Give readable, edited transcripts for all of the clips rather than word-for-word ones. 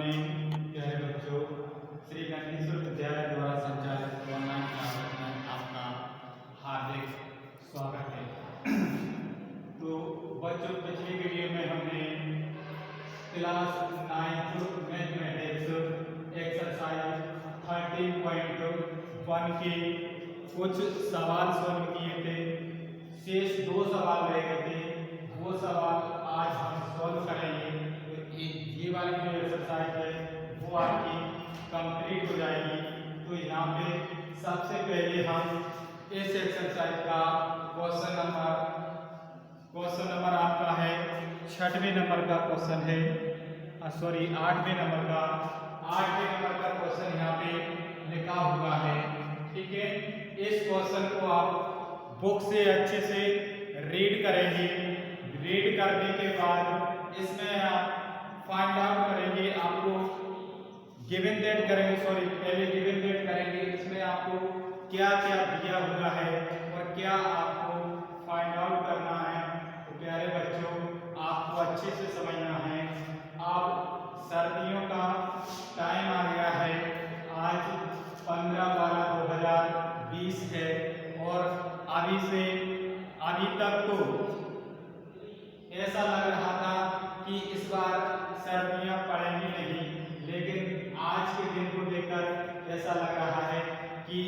Morning प्यारे बच्चों। श्री गणेश्वर विद्यालय द्वारा संचालित ऑनलाइन क्लासेस में आपका हार्दिक स्वागत है। तो बच्चों, पिछली वीडियो में हमने क्लास 9 मैथमेटिक्स एक्सरसाइज 13.1 के कुछ सवाल सॉल्व किए थे। शेष 2 सवाल रह गए थे, वो सवाल आज हम सॉल्व करेंगे। ये वाली जो एक्सरसाइज है वो आपकी कंप्लीट हो जाएगी। तो यहाँ पे सबसे पहले हम इस एक्सरसाइज का क्वेश्चन नंबर आपका है 6वें नंबर का क्वेश्चन है, सॉरी 8वें नंबर का क्वेश्चन यहाँ पे लिखा हुआ है। ठीक है, इस क्वेश्चन को आप बुक से अच्छे से रीड करेंगे। रीड करने के बाद इसमें आप फाइंड आउट करेंगे। आपको गिवन दैट करेंगे, सॉरी पहले गिवन दैट करेंगे। इसमें आपको क्या क्या दिया हुआ है और क्या आपको फाइंड आउट करना है। तो प्यारे बच्चों, आपको अच्छे से समझना है। अब सर्दियों का टाइम आ गया है। आज 15/12/2020 है और अभी तक तो ऐसा लग रहा था कि इस बार सर्दियां पड़ेंगी नहीं, लेकिन आज के दिन को देखकर ऐसा लग रहा है कि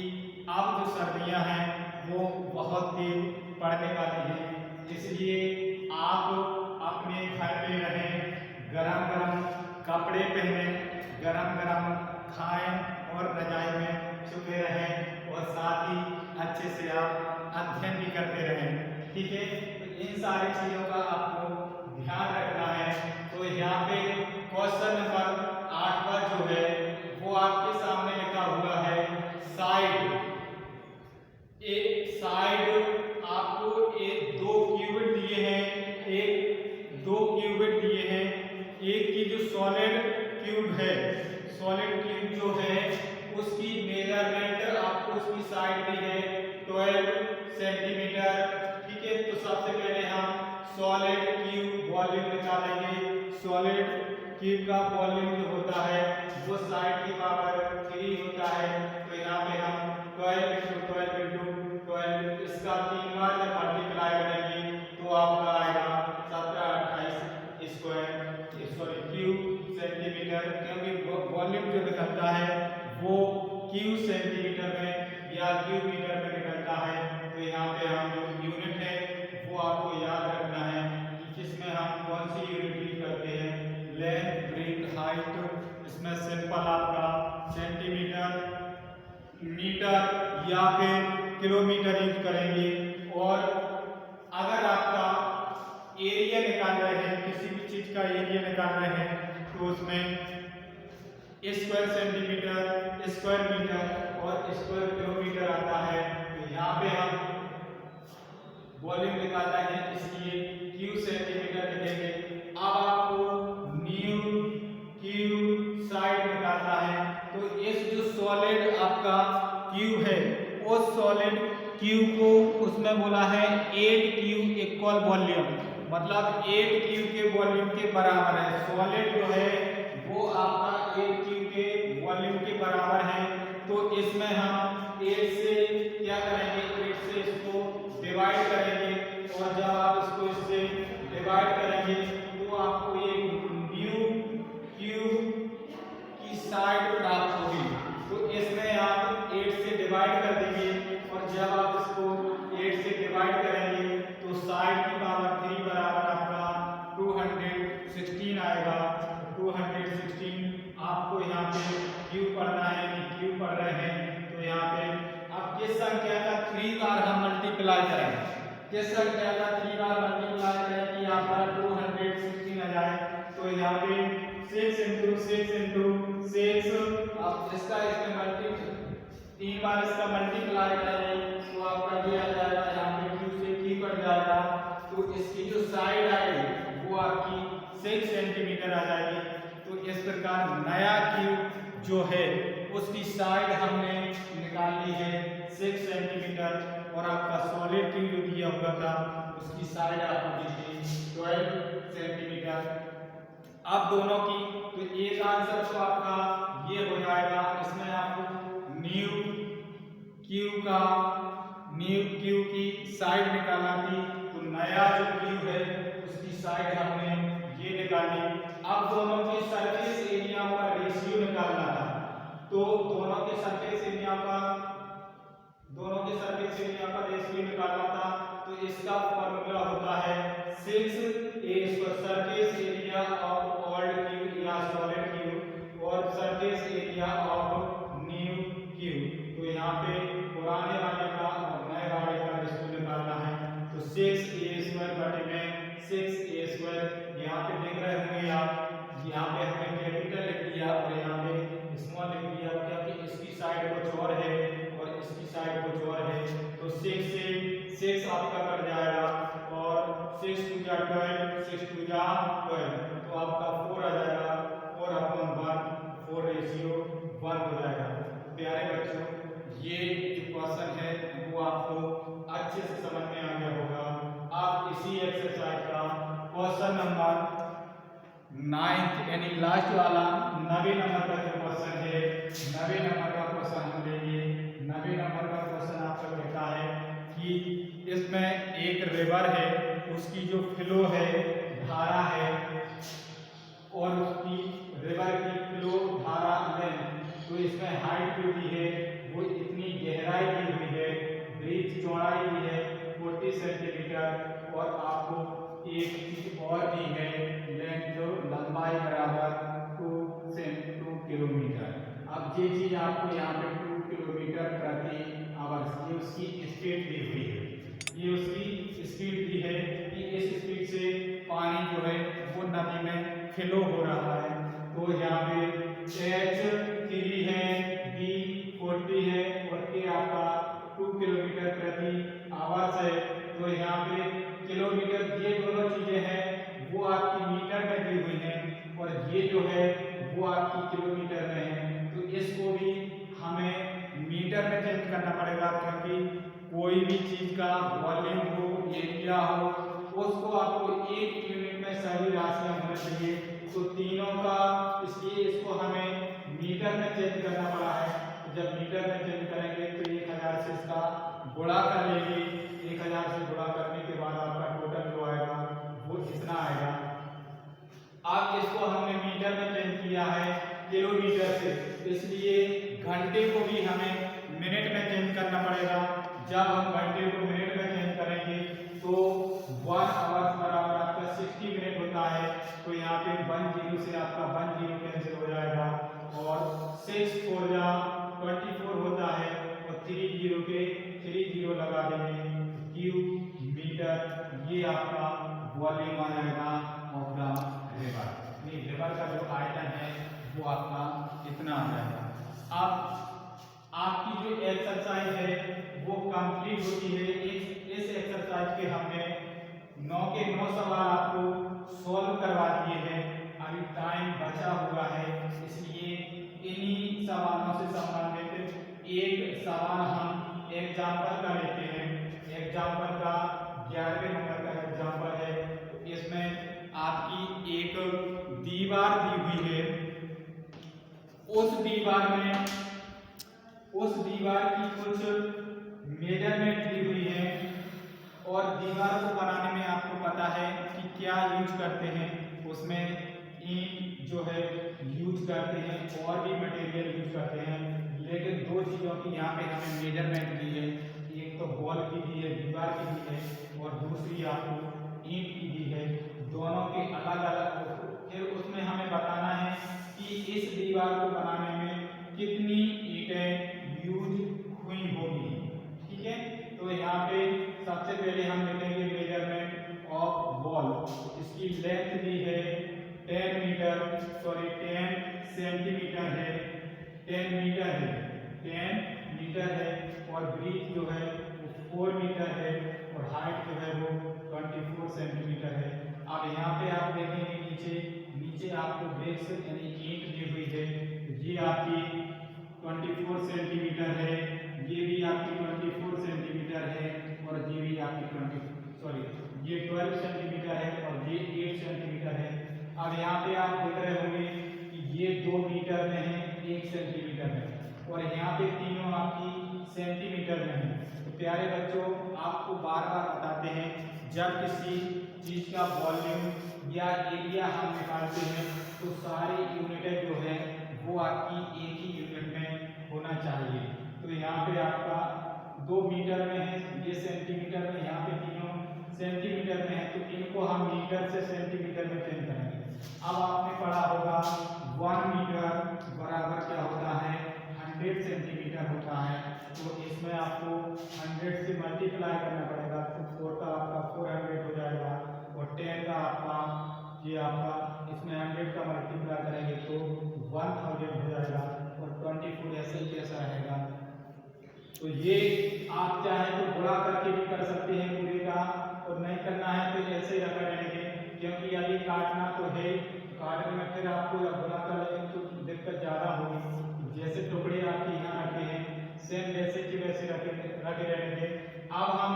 अब जो सर्दियां हैं वो बहुत तेज पड़ने वाली हैं। इसलिए आप अपने घर में रहें, गरम गरम कपड़े पहनें, गरम गरम खाएं और रजाई में छुपे रहें और साथ ही अच्छे से आप अध्ययन भी करते रहें। ठीक है, इन सारी चीजों का आपको ध्यान रखना है। तो यहाँ पे क्वेश्चन नंबर 8 जो है वो आपके सामने लिखा हुआ है साइड। एक साइड आपको 2 क्यूबिट दिए हैं, 2 क्यूबिट दिए हैं। एक की जो सॉलिड क्यूब है, सॉलिड क्यूब जो है उसकी मेजरमेंट आपको उसकी साइड दी है 12 सेंटीमीटर। ठीक है, तो सबसे पहले हम सॉलिड क्यूब वॉल्यूम निकालेंगे। सॉलिड क्यूब का वॉल्यूम जो होता है वो साइड की पावर 3 होता है। तो यहाँ पे हम 12 × 12 इसका 3 बार जब मल्टीप्लाई करेंगे तो आपका आएगा 1728 स्क्वायर, सॉरी क्यूब सेंटीमीटर, क्योंकि वॉल्यूम जो निकलता है वो क्यूब सेंटीमीटर में या क्यूब मीटर में निकलता है। तो यहाँ पे हम जो यूनिट है वो आपको याद रखना है कि जिसमें हम कौन सी यूनिट यूज करते हैं, लेंथ, ब्रेथ, हाइट। इसमें सिंपल आपका सेंटीमीटर, मीटर या फिर किलोमीटर यूज करेंगे। और अगर आपका एरिया निकाल रहे हैं, किसी भी चीज का एरिया निकाल रहे हैं, तो उसमें स्क्वायर सेंटीमीटर, स्क्वायर मीटर और स्क्वायर किलोमीटर आता है। तो यहाँ पे हम वॉल्यूम निकालना है, इसलिए क्यूब सेंटीमीटर लिखेंगे। अब आपको न्यू क्यूब साइड निकालना है। तो इस जो सॉलिड आपका क्यूब है उस सॉलिड क्यूब को उसमें बोला है 8 क्यूब इक्वल वॉल्यूम, मतलब 8 क्यूब के वॉल्यूम के बराबर है। सॉलिड जो है वो आपका 8 क्यूब के वॉल्यूम के बराबर है। तो इसमें हम 8 से क्या करेंगे, 8 से इसको डिवाइड करेंगे और जब आप इसको इससे डिवाइड करेंगे तो आपको एक न्यू क्यूब की साइड प्राप्त होगी। तो इसमें आप 8 से डिवाइड कर देंगे और जब आप इसको 8 से डिवाइड करेंगे तो साइड की पावर 3 बराबर आपका 216 आएगा। 216 आपको यहाँ पे क्यूब पढ़ना है, क्यूब पढ़ रहे हैं। तो यहाँ पे अब किस संख्या का 3 बार हम मल्टीप्लाई करें, किस संख्या का 3 बार मल्टीप्लाई करें कि यहाँ पर 216 आ जाए। तो यहाँ पे 6 × 6 × 6, अब इसका इसमें 3 बार इसका मल्टीप्लाई करेंगे तो आपका ये आ जाएगा, यहाँ पे क्यू से की कट जाएगा। तो इसकी जो साइड आएगी वो आपकी 6 सेंटीमीटर आ जाएगी। तो इस प्रकार नया क्यूब जो है उसकी साइड हमने निकाल ली है 6 सेंटीमीटर और आपका सॉलिड क्यूब जो दिया हुआ था उसकी साइड आपको दी थी 12 सेंटीमीटर। अब दोनों की तो एक आंसर तो आपका ये हो जाएगा, इसमें आपको न्यू क्यू की साइड निकालना थी, तो नया जो क्यू है उसकी साइड हमने ये निकाली। अब दोनों के सरफेस एरिया का रेशियो निकालना था, तो दोनों के सरफेस एरिया का रेशियो निकालना था, तो इसका फॉर्मूला होता है 6a surface area of old Q या सॉलिड क्यू और surface area of new Q. तो यहाँ पे पुराने वाले का और नए वाले का रेशियो निकालना है, तो 6a² बटे में 6a²। यहाँ पे देख रहे होंगे आप, यहाँ पे हमने कैपिटल लिख दिया और यहाँ पे स्मॉल लिख दिया, क्योंकि इसकी साइड कुछ और है और इसकी साइड कुछ और है। तो 6 से 6 आपका कट जाएगा और 6 2 जा 12, 6 2 जा 12, तो आपका 4 आ जाएगा, 4/1, 4 रेशियो 1 हो जाएगा। प्यारे बच्चों, ये जो क्वेश्चन है वो आपको अच्छे से समझ में आ गया होगा। आप इसी एक्सरसाइज का क्वेश्चन नंबर 9 यानी लास्ट वाला 90 नंबर का जो क्वेश्चन है, 90 नंबर का क्वेश्चन हम लेंगे। 90 नंबर का क्वेश्चन आपका कहता है कि इसमें एक रिवर है, उसकी जो फ्लो है, धारा है, और उसकी रिवर की फ्लो धारा लेंथ, तो इसमें हाइट जो दी है वो इतनी गहराई दी हुई है, ब्रिज चौड़ाई दी है 40 सेंटीमीटर, और आपको एक चीज और दी है, लेंथ जो लंबाई बराबर 2 किलोमीटर। अब ये चीज आपको यहाँ पे 2 किलोमीटर प्रति आवर, ये उसकी स्पीड दी हुई है, ये उसकी स्पीड दी है कि इस स्पीड से पानी जो है वो नदी में फ्लो हो रहा है। तो यहाँ पे H3 है, B 40 है और K आपका 2 किलोमीटर प्रति आवर्स है। तो यहाँ पे किलोमीटर, ये दोनों चीजें हैं वो आपकी मीटर में दी हुई हैं और ये जो है वो आपकी किलोमीटर में है। तो इसको भी हमें मीटर में चेंज करना पड़ेगा, क्योंकि कोई भी चीज का वॉल्यूम हो, एरिया हो, उसको आपको एक यूनिट में सही राशियां होना चाहिए। तो तीनों का, इसलिए इसको हमें मीटर में चेंज करना पड़ा है। तो जब मीटर में चेंज करेंगे तो 1000 से इसका गुणा कर लेंगे, 1000 से गुणा करने के बाद आपका टोटल जो आएगा वो इतना आएगा। अब इसको हमने मीटर में चेंज किया है किलोमीटर से, इसलिए घंटे को भी हमें मिनट में चेंज करना पड़ेगा। जब हम घंटे को मिनट में चेंज करेंगे तो 1 आवर बराबर आपका 60 मिनट होता है। तो यहाँ पे 10 से आपका 10 कैंसिल हो जाएगा और 6 4 जा 24 होता है और 30 के 30 लगा देंगे, क्यू मीटर। ये आपका वॉल्यूम आ जाएगा ऑफ द रिवर। ये रिवर का जो आयतन है वो आपका इतना आ जाएगा। अब आपकी जो एक्सरसाइज है वो कंप्लीट होती है। इस एक्सरसाइज के हमने 9 के 9 सवाल आपको सॉल्व करवा दिए हैं। अभी टाइम बचा हुआ है, इसलिए इन्हीं सवालों से संबंधित एक सवाल हम एग्जाम्पल का लेते हैं। एग्जाम्पल का 11वें नंबर का एग्जाम्पल है। इसमें आपकी एक दीवार दी हुई है, उस दीवार की कुछ मेजरमेंट दी हुई है और दीवार को बनाने में आपको पता है कि क्या यूज करते हैं। उसमें ईंट जो है यूज करते हैं और भी मटेरियल यूज करते हैं, लेकिन दो चीज़ों की यहाँ पे हमें मेजरमेंट दी है। एक तो वॉल की दी है, दीवार की दी है, और दूसरी आपको ईंट की दी है। दोनों के अलग अलग, फिर उसमें हमें बताना है कि इस दीवार को बनाने में कितनी ईंटें यूज हुई होगी। ठीक है, तो यहाँ पे सबसे पहले हम लिखेंगे मेजरमेंट ऑफ वॉल। इसकी लेंथ दी है 10 सेंटीमीटर है, 10 मीटर है और ब्रीथ जो है वो 4 मीटर है और हाइट जो है वो 24 सेंटीमीटर है। अब यहाँ पे आप देखेंगे नीचे आपको ब्रिक्स यानी ईंट दी हुई है, ये आपकी 24 सेंटीमीटर है, ये भी आपकी 24 सेंटीमीटर है और ये भी आपकी ये 12 सेंटीमीटर है और ये 8 सेंटीमीटर है। अब यहाँ पे आप देख रहे होंगे कि ये 2 मीटर में है, 1 सेंटीमीटर में, और यहाँ पे तीनों आपकी सेंटीमीटर में है। तो प्यारे बच्चों, आपको बार बार बताते हैं, जब किसी चीज का वॉल्यूम या एरिया हम निकालते हैं तो सारी यूनिटें जो है वो आपकी एक ही यूनिट में होना चाहिए। तो यहाँ पे आपका 2 मीटर में है, ये सेंटीमीटर में, यहाँ पे तीनों सेंटीमीटर में है, तो इनको हम मीटर से सेंटीमीटर में चेंज करेंगे। अब आपने पढ़ा होगा 1 मीटर बराबर क्या होता है, 100 सेंटीमीटर होता है। तो इसमें आपको 100 से मल्टीप्लाई करना पड़ेगा, तो 4 का आपका 400 हो जाएगा, और 10 का आपका ये आपका इसमें 100 का मल्टीप्लाई करेंगे तो 1000 हो जाएगा, और 24 ऐसे ही कैसा रहेगा। तो ये आप चाहे तो गुणा करके भी कर सकते हैं पूरे का, और नहीं करना है तो ऐसे ही रखा रहेंगे, क्योंकि अभी काटना तो है, काटने में फिर आपको गुणा कर लेंगे तो दिक्कत ज़्यादा होगी। जैसे टुकड़े आपके यहाँ रखे हैं सेम वैसे की वैसे रखे रहेंगे। अब हम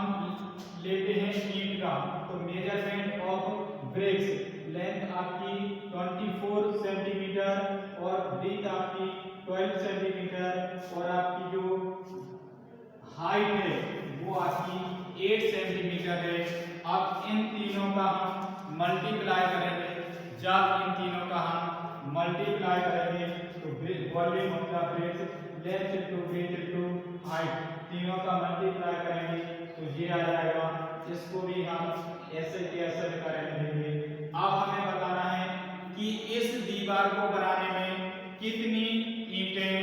लेते हैं ईंट का, तो मेजरमेंट ऑफ ब्रिक्स, लेंथ आपकी 24 सेंटीमीटर और ब्रीथ आपकी 12 सेंटीमीटर, और आपकी जो हाइट है वो आपकी 8 सेंटीमीटर है। अब इन तीनों का हम मल्टीप्लाई करेंगे, जब इन तीनों का हम मल्टीप्लाई करेंगे तो वॉल्यूम होगा bricks, length into breadth into height, तीनों का मल्टीप्लाई करेंगे तो ये आ जाएगा। इसको भी हम ऐसे के ऐसे करेंगे। अब हमें बताना है कि इस दीवार को बनाने में कितनी ईंटें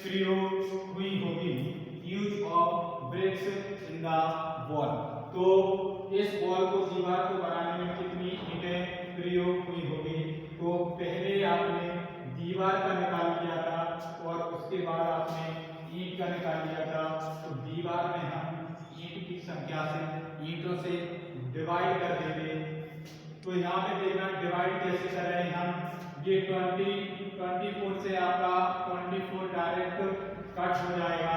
प्रयोग हुई होगी, use of BRICS in the wall. तो इस वॉल को, दीवार को बनाने में कितनी ईंटें प्रयोग हुई होगी। तो पहले आपने दीवार का निकाल लिया था और उसके बाद आपने ईंट का निकाल लिया था। तो दीवार में हम ईंट की संख्या से, ईंटों से डिवाइड कर देंगे। तो यहाँ पे देखना डिवाइड कैसे कर रहे हैं हम, ये 24 से आपका 24 डायरेक्ट कट हो जाएगा।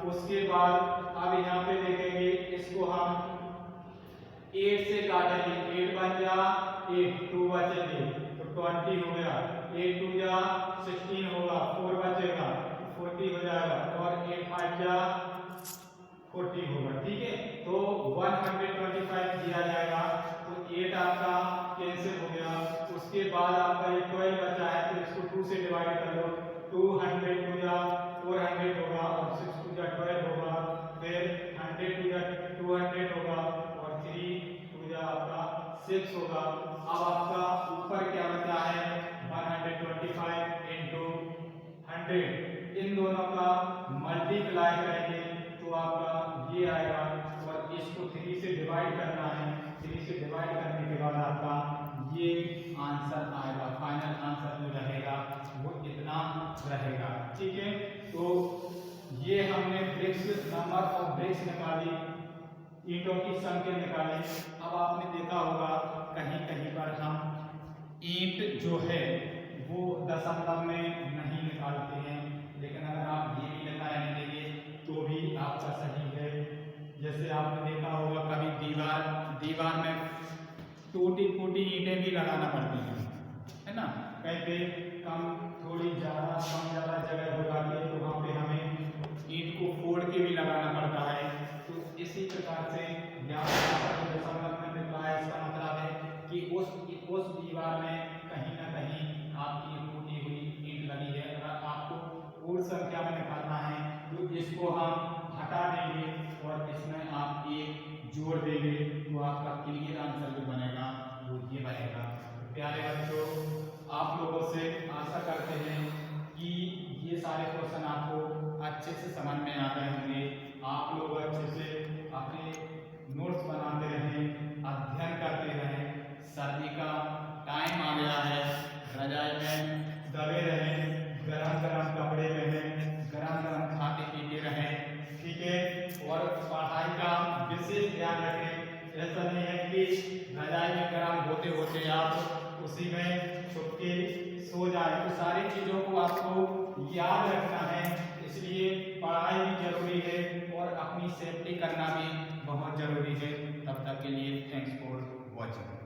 उसके बाद अब यहाँ पे देखेंगे, इसको हम 8 से काटेंगे, 8 बन जा 8, 2 बचेंगे तो 20 हो गया, 8 2 जा 16 होगा, 4 बचेगा 40 हो जाएगा, और 8 5 जा 40 होगा। ठीक है, तो 125 दिया जाएगा। तो 8 आपका कैंसिल हो गया। उसके बाद आपका ये 12 बचा है, तो इसको 2 से डिवाइड कर लो, 200 2 जा 400 होगा, और 6 2 जा 12 होगा, फिर 100 2 जा 200 होगा, और 3 2 जा आपका 6 होगा। अब आपका ऊपर क्या बचा है, 125 इंटू 100, इन दोनों का मल्टीप्लाई करेंगे तो आपका ये आएगा, और इसको 3 से डिवाइड करना है। 3 से डिवाइड करने के बाद आपका ये आंसर आएगा, फाइनल आंसर जो रहेगा वो इतना रहेगा। ठीक है, तो ये हमने ब्रिक्स, नंबर ऑफ ब्रिक्स निकाली, ईंटों की संख्या निकाली। अब आपने देखा होगा कहीं कहीं पर हम ईंट जो है वो दशमलव में नहीं निकालते हैं, लेकिन अगर आप ये भी लगा लेंगे तो भी आपका सही है। जैसे आपने देखा होगा कभी दीवार में टूटी फूटी ईंटें भी लगाना पड़ती हैं, है ना, कहीं पे थोड़ी ज़्यादा जगह हो जाती है तो वहाँ पे हमें ईंट को फोड़ के भी लगाना पड़ता है। तो इसी प्रकार से दशमलव में निकला है, इसका मतलब है कि उस दीवार में कहीं ना कहीं आपकी टूटी हुई ईंट लगी है। अगर आपको पूर्ण संख्या में निकालना है तो इसको हम हटा देंगे और इसमें आप एक जोड़ देंगे, तो आपका क्लियर आंसर जो बनेगा वो ये बनेगा। प्यारे बच्चों, आप लोगों से आशा करते हैं कि ये सारे क्वेश्चन आपको अच्छे से समझ में आ गए होंगे। आप लोग अच्छे से अपने नोट्स बनाते रहें, अध्ययन करते रहें। सर्दी का टाइम आ गया है, रजाई में दबे रहें, गरम गरम कपड़े पहनें, गरम गरम खाते पीते रहें। ठीक है, और पढ़ाई का विशेष ध्यान रखें। ऐसा नहीं है कि रजाई में गरम होते होते आप उसी में छुप के सो जाए। तो सारी चीज़ों को आपको याद रखना है, इसलिए पढ़ाई भी जरूरी है और अपनी सेफ्टी करना भी बहुत जरूरी है। तब तक के लिए थैंक्स फॉर वॉचिंग।